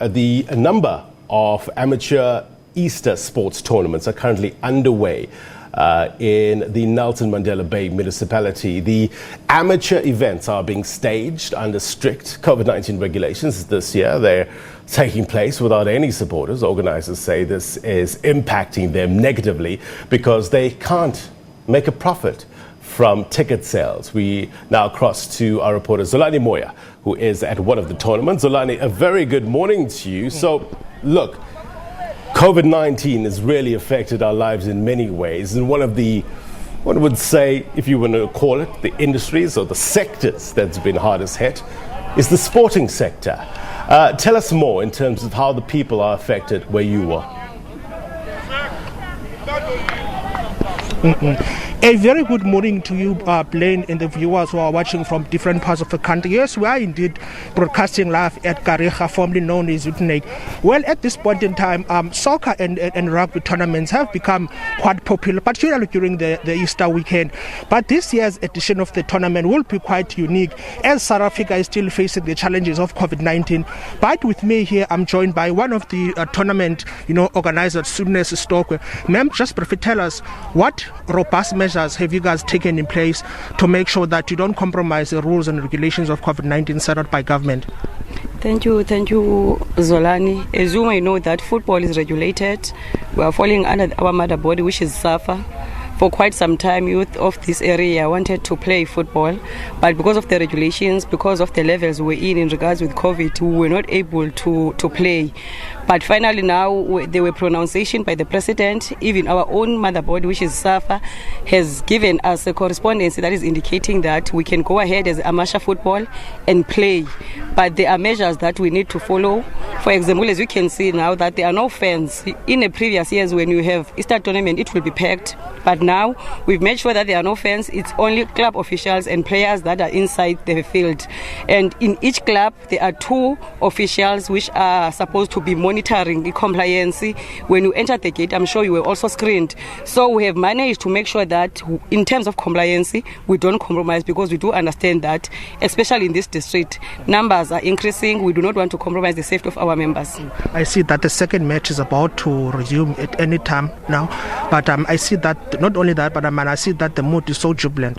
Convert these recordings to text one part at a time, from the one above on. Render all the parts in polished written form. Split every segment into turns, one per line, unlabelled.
The number of amateur Easter sports tournaments are currently underway in the Nelson Mandela Bay Municipality. The amateur events are being staged under strict COVID-19 regulations this year. They're taking place without any supporters. Organisers say this is impacting them negatively because they can't make a profit from ticket sales. We now cross to our reporter Zolani Moya, who is at one of the tournaments. Zolani, a very good morning to you. So, look, COVID-19 has really affected our lives in many ways, and one of the, one would say, if you want to call it, the industries or the sectors that's been hardest hit is the sporting sector. Tell us more in terms of how the people are affected where you are.
A very good morning to you, Blaine, and the viewers who are watching from different parts of the country. Yes, we are indeed broadcasting live at Kariga, formerly known as Utenake. Well, at this point in time, soccer and rugby tournaments have become quite popular, particularly during the Easter weekend. But this year's edition of the tournament will be quite unique, as South Africa is still facing the challenges of COVID-19. But with me here, I'm joined by one of the tournament, organizers, Zolani Moya. Ma'am, just briefly tell us, what robust measures have you guys taken in place to make sure that you don't compromise the rules and regulations of COVID-19 set out by government?
Thank you, Zolani. As you may know, that football is regulated. We are falling under our mother body, which is SAFA. For quite some time, youth of this area wanted to play football, but because of the regulations, because of the levels we're in regards with COVID, we were not able to play. But finally now, there were pronunciation by the president. Even our own mother body, which is SAFA, has given us a correspondence that is indicating that we can go ahead as amateur football and play. But there are measures that we need to follow. For example, as you can see now, that there are no fans. In the previous years, when you have Easter tournament, it will be packed. But now, we've made sure that there are no fans. It's only club officials and players that are inside the field. And in each club, there are 2 officials which are supposed to be monitoring the compliance. When you enter the gate, I'm sure you were also screened. So we have managed to make sure that in terms of compliance, we don't compromise, because we do understand that, especially in this district, numbers are increasing. We do not want to compromise the safety of our members.
I see that the second match is about to resume at any time now. But I see that, not only that, but I see that the mood is so jubilant.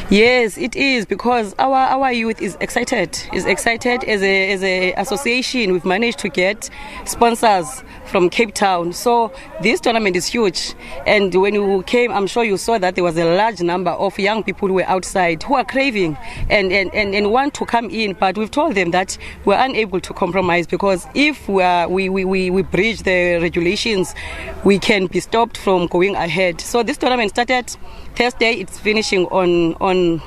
Yes, it is, because our youth is excited. As a association. We've managed to get sponsors from Cape Town. So this tournament is huge. And when you came, I'm sure you saw that there was a large number of young people who were outside, who are craving and want to come in. But we've told them that we're unable to compromise, because if we breach the regulations, we can be stopped from going ahead. So this tournament started Thursday. It's finishing on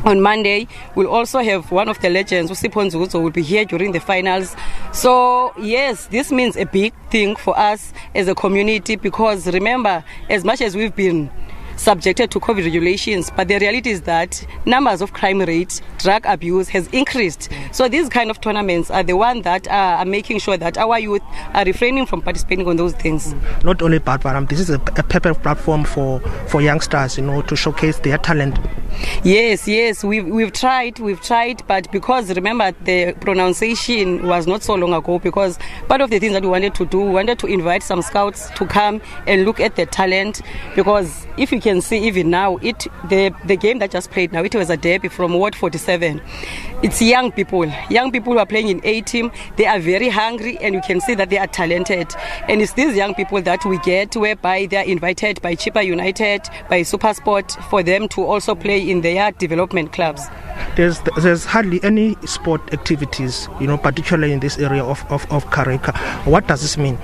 Monday. We'll also have one of the legends, Usipho Nzuzo, will be here during the finals. So yes, this means a big thing for us as a community, because remember, as much as we've been subjected to COVID regulations, but the reality is that numbers of crime rates, drug abuse has increased. So these kind of tournaments are the ones that are making sure that our youth are refraining from participating on those things.
Not only that, but this is a perfect platform for youngsters, to showcase their talent.
Yes, we've tried, but because remember, the pronunciation was not so long ago, because part of the things that we wanted to do, we wanted to invite some scouts to come and look at the talent, because if you can see even now, the game that just played now, it was a derby from Ward 47. It's young people who are playing in A team. They are very hungry, and you can see that they are talented. And it's these young people that we get, whereby they are invited by Chippa United, by Supersport, for them to also play in their development clubs.
There's hardly any sport activities, particularly in this area of Kariga. What does this mean?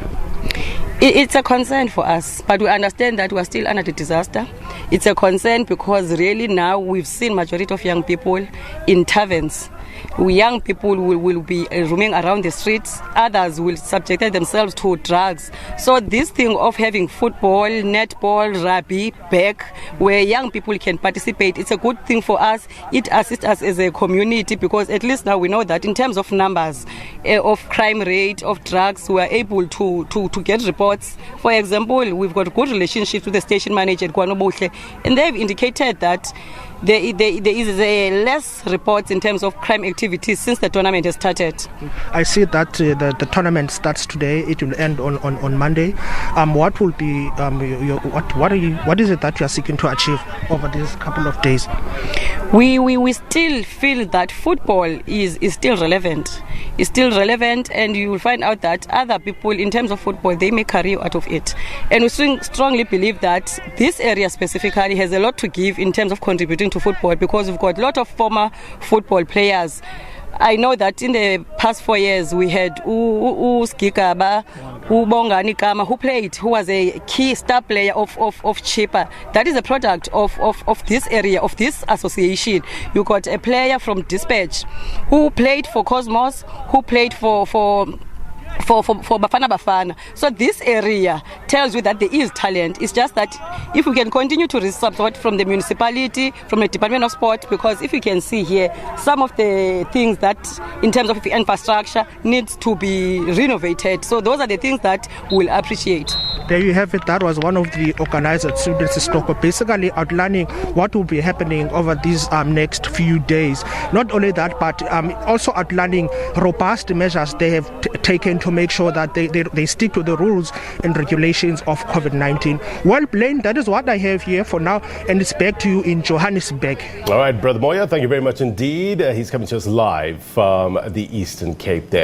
It's a concern for us, but we understand that we are still under the disaster. It's a concern because really now we've seen majority of young people in taverns. Young people will be roaming around the streets. Others will subject themselves to drugs. So this thing of having football, netball, rugby, back, where young people can participate, it's a good thing for us. It assists us as a community, because at least now we know that in terms of numbers of crime rate, of drugs, we are able to get reports. For example, we've got good relationships with the station manager at Guanobuhle, and they've indicated that there is less reports in terms of crime activities since the tournament has started.
I see that the tournament starts today. It will end on Monday. What will be what is it that you are seeking to achieve over these couple of days?
We still feel that football is still relevant. It's still relevant, and you will find out that other people, in terms of football, they make career out of it. And we strongly believe that this area specifically has a lot to give in terms of contributing to football, because we've got a lot of former football players. I know that in the past 4 years we had Skikaba, Bongani Kama, who was a key star player of Chipa. That is a product of this area, of this association. You got a player from Dispatch who played for Cosmos, who played for Bafana. So this area tells you that there is talent. It's just that if we can continue to receive support from the municipality, from the Department of Sport, because if you can see here, some of the things that in terms of infrastructure needs to be renovated. So those are the things that we'll appreciate.
There you have it. That was one of the organizers, students in Stockholm, basically outlining what will be happening over these next few days. Not only that, but also outlining robust measures they have taken to make sure that they stick to the rules and regulations of COVID-19. Well, Blaine, that is what I have here for now, and it's back to you in Johannesburg.
All right, Brother Moya, thank you very much indeed. He's coming to us live from the Eastern Cape there.